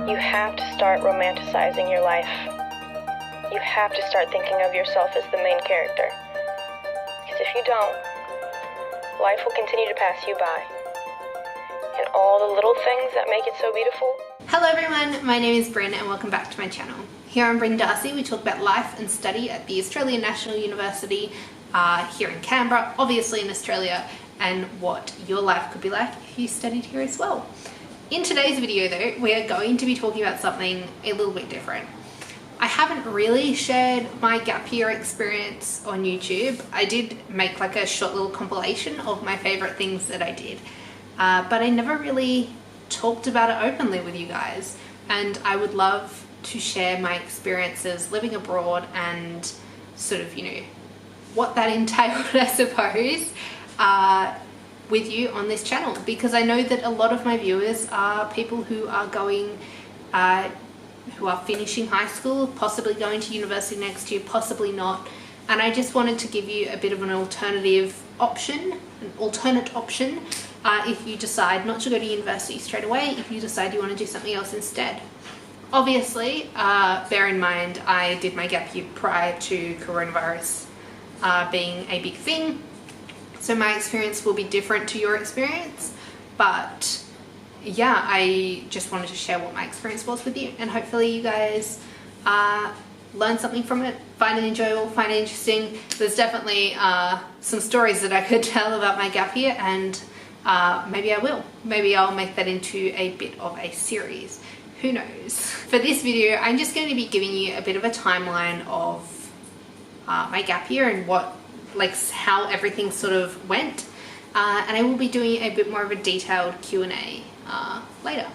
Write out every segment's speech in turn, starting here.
You have to start romanticizing your life. You have to start thinking of yourself as the main character. Because if you don't, life will continue to pass you by. And all the little things that make it so beautiful. Hello everyone, my name is Brin and welcome back to my channel. Here on Brin Darcy we talk about life and study at the Australian National University here in Canberra, obviously in Australia, and what your life could be like if you studied here as well. In today's video though, we are going to be talking about something a little bit different. I haven't really shared my gap year experience on YouTube. I did make like a short little compilation of my favorite things that I did, but I never really talked about it openly with you guys, and I would love to share my experiences living abroad and sort of, you know, what that entailed, I suppose, with you on this channel, because I know that a lot of my viewers are people who are going, who are finishing high school, possibly going to university next year, possibly not, and I just wanted to give you a bit of an alternate option if you decide not to go to university straight away, if you decide you want to do something else instead. Obviously, bear in mind I did my gap year prior to coronavirus being a big thing, so my experience will be different to your experience, but yeah, I just wanted to share what my experience was with you, and hopefully you guys learn something from it, find it enjoyable, find it interesting. There's definitely some stories that I could tell about my gap year, and maybe I will. Maybe I'll make that into a bit of a series. Who knows? For this video, I'm just going to be giving you a bit of a timeline of my gap year and how everything sort of went. And I will be doing a bit more of a detailed Q&A later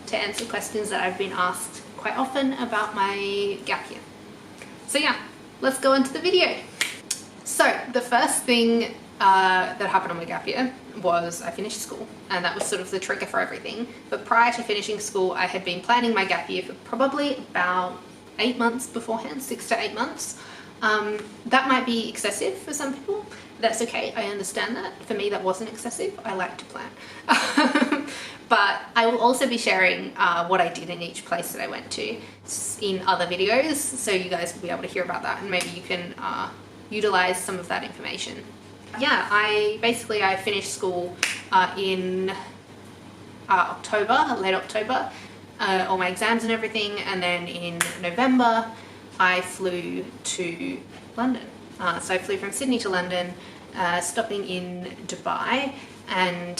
to answer questions that I've been asked quite often about my gap year. So yeah, let's go into the video. So the first thing that happened on my gap year was I finished school, and that was sort of the trigger for everything. But prior to finishing school, I had been planning my gap year for probably about 8 months beforehand, 6 to 8 months. That might be excessive for some people. That's okay, I understand that. For me, that wasn't excessive. I like to plan. But I will also be sharing what I did in each place that I went to in other videos, so you guys will be able to hear about that, and maybe you can utilize some of that information. Yeah, I finished school in October, late October, all my exams and everything, and then in November I flew to London. So I flew from Sydney to London, stopping in Dubai, and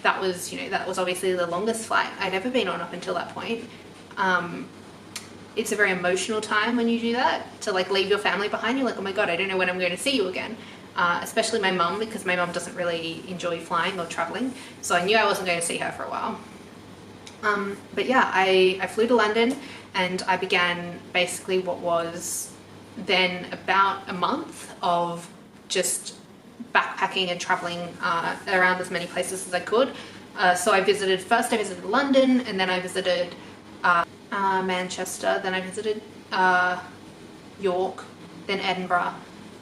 that was obviously the longest flight I'd ever been on up until that point. It's a very emotional time when you do that, to like leave your family behind. You're like, oh my god, I don't know when I'm going to see you again. Especially my mum, because my mum doesn't really enjoy flying or traveling, so I knew I wasn't going to see her for a while. But yeah, I flew to London, and I began basically what was then about a month of just backpacking and traveling around as many places as I could. So I visited London, and then I visited Manchester, then I visited York, then Edinburgh,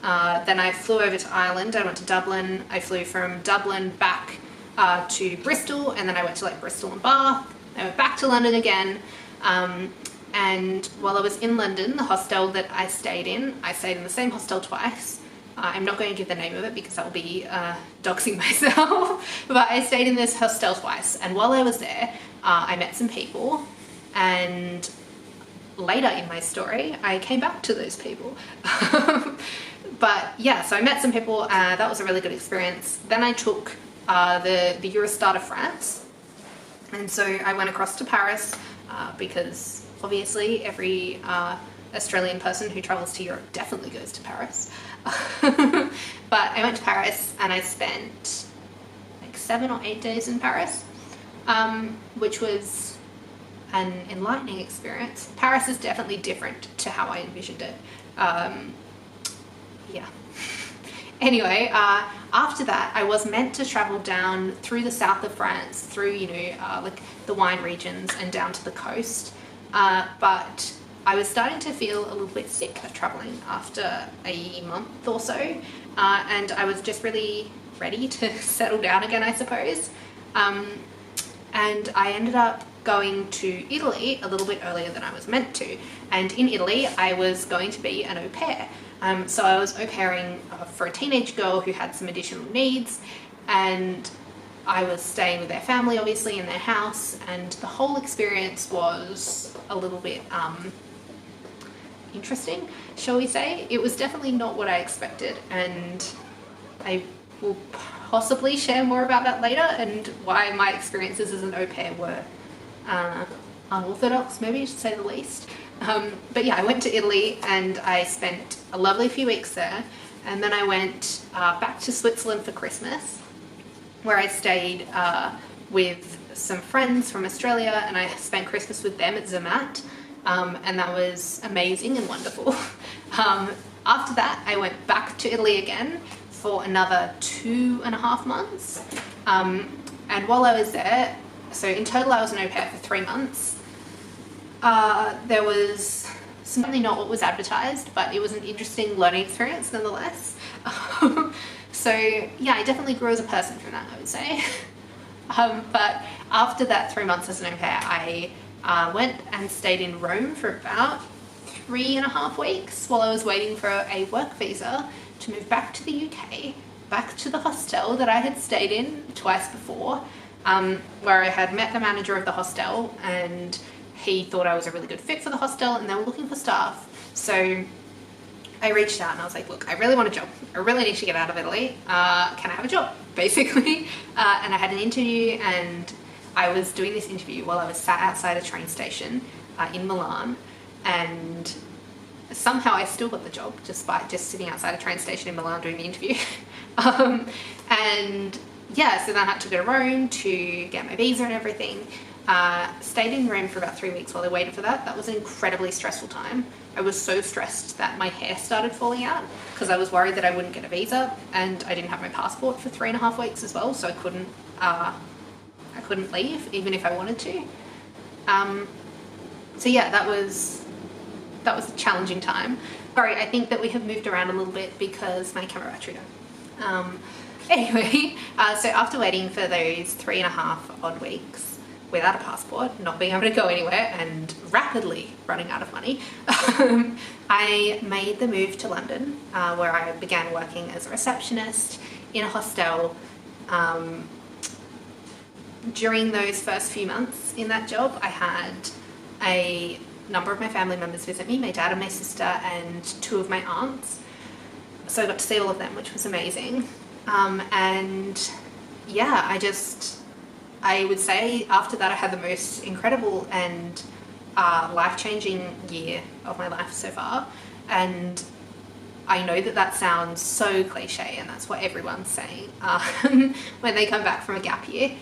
then I flew over to Ireland. I went to Dublin. I flew from Dublin back to Bristol, and then I went to like Bristol and Bath. I went back to London again, and while I was in London, the hostel that I stayed in the same hostel twice. I'm not going to give the name of it because that will be doxing myself, but I stayed in this hostel twice, and while I was there, I met some people, and later in my story, I came back to those people. But yeah, so I met some people, that was a really good experience. Then I took the Eurostar to France, and so I went across to Paris because obviously every Australian person who travels to Europe definitely goes to Paris. But I went to Paris, and I spent like 7 or 8 days in Paris, which was an enlightening experience. Paris is definitely different to how I envisioned it. Yeah. Anyway, after that, I was meant to travel down through the south of France, through, like the wine regions and down to the coast. But I was starting to feel a little bit sick of traveling after a month or so. And I was just really ready to settle down again, I suppose. And I ended up going to Italy a little bit earlier than I was meant to. And in Italy, I was going to be an au pair. So I was au pairing for a teenage girl who had some additional needs, and I was staying with their family, obviously, in their house, and the whole experience was a little bit interesting, shall we say. It was definitely not what I expected, and I will possibly share more about that later and why my experiences as an au pair were unorthodox, maybe to say the least. But yeah, I went to Italy and I spent a lovely few weeks there, and then I went back to Switzerland for Christmas, where I stayed with some friends from Australia, and I spent Christmas with them at Zermatt, and that was amazing and wonderful. After that, I went back to Italy again for another 2.5 months, and while I was there, so in total I was an au pair for 3 months. There was something not what was advertised, but it was an interesting learning experience nonetheless. So yeah, I definitely grew as a person from that, I would say. But after that 3 months as an au pair, I went and stayed in Rome for about 3.5 weeks while I was waiting for a work visa to move back to the UK, back to the hostel that I had stayed in twice before, where I had met the manager of the hostel, and he thought I was a really good fit for the hostel and they were looking for staff. So I reached out and I was like, look, I really want a job. I really need to get out of Italy. Can I have a job, basically? And I had an interview, and I was doing this interview while I was sat outside a train station in Milan, and somehow I still got the job despite just sitting outside a train station in Milan doing the interview. And yeah, so then I had to go to Rome to get my visa and everything. Stayed in Rome for about 3 weeks while I waited for that. That was an incredibly stressful time. I was so stressed that my hair started falling out because I was worried that I wouldn't get a visa, and I didn't have my passport for 3.5 weeks as well, so I couldn't leave even if I wanted to. So yeah, that was a challenging time. Sorry, I think that we have moved around a little bit because my camera battery died. Anyway, so after waiting for those 3.5 odd weeks without a passport, not being able to go anywhere, and rapidly running out of money, I made the move to London, where I began working as a receptionist in a hostel. During those first few months in that job, I had a number of my family members visit me, my dad and my sister and 2 of my aunts. So I got to see all of them, which was amazing. And yeah, I would say after that I had the most incredible and life-changing year of my life so far. And I know that sounds so cliche, and that's what everyone's saying when they come back from a gap year.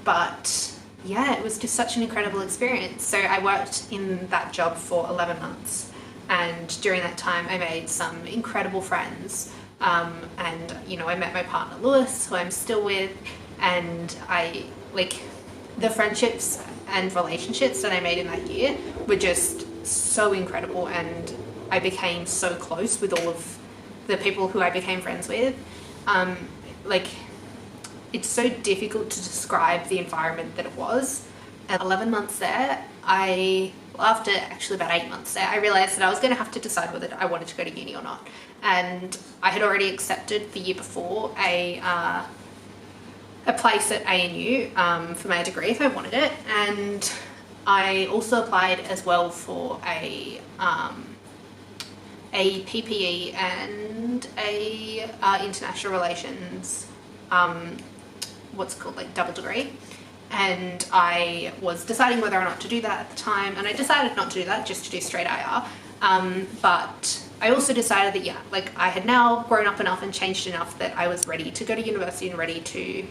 But yeah, it was just such an incredible experience. So I worked in that job for 11 months, and during that time I made some incredible friends. And you know, I met my partner Lewis, who I'm still with, and the friendships and relationships that I made in that year were just so incredible, and I became so close with all of the people who I became friends with. It's so difficult to describe the environment that it was. At 11 months there, after actually about 8 months there, I realised that I was going to have to decide whether I wanted to go to uni or not. And I had already accepted the year before a place at ANU for my degree if I wanted it, and I also applied as well for a PPE and a international relations double degree, and I was deciding whether or not to do that at the time, and I decided not to do that, just to do straight IR. But I also decided that I had now grown up enough and changed enough that I was ready to go to university and ready to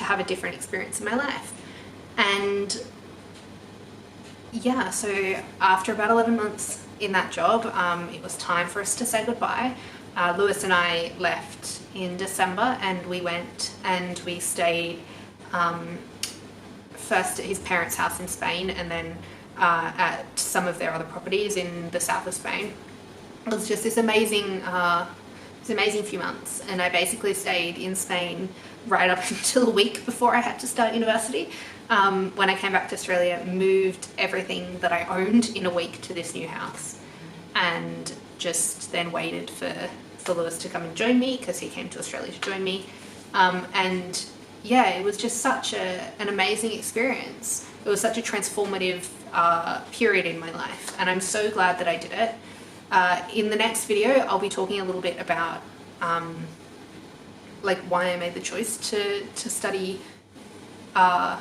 have a different experience in my life. And yeah, so after about 11 months in that job, it was time for us to say goodbye. Lewis and I left in December, and we went and we stayed first at his parents' house in Spain, and then at some of their other properties in the south of Spain. It was just this amazing few months, and I basically stayed in Spain right up until a week before I had to start university. When I came back to Australia, moved everything that I owned in a week to this new house, and just then waited for Lewis to come and join me because he came to Australia to join me. And yeah, it was just such an amazing experience. It was such a transformative period in my life, and I'm so glad that I did it. In the next video, I'll be talking a little bit about like why I made the choice to study, why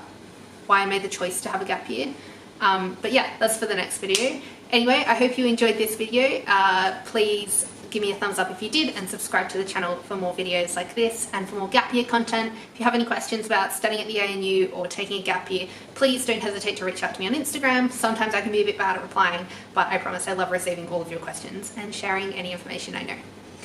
I made the choice to have a gap year. But yeah, that's for the next video. Anyway, I hope you enjoyed this video. Please give me a thumbs up if you did, and subscribe to the channel for more videos like this and for more gap year content. If you have any questions about studying at the ANU or taking a gap year, please don't hesitate to reach out to me on Instagram. Sometimes I can be a bit bad at replying, but I promise I love receiving all of your questions and sharing any information I know.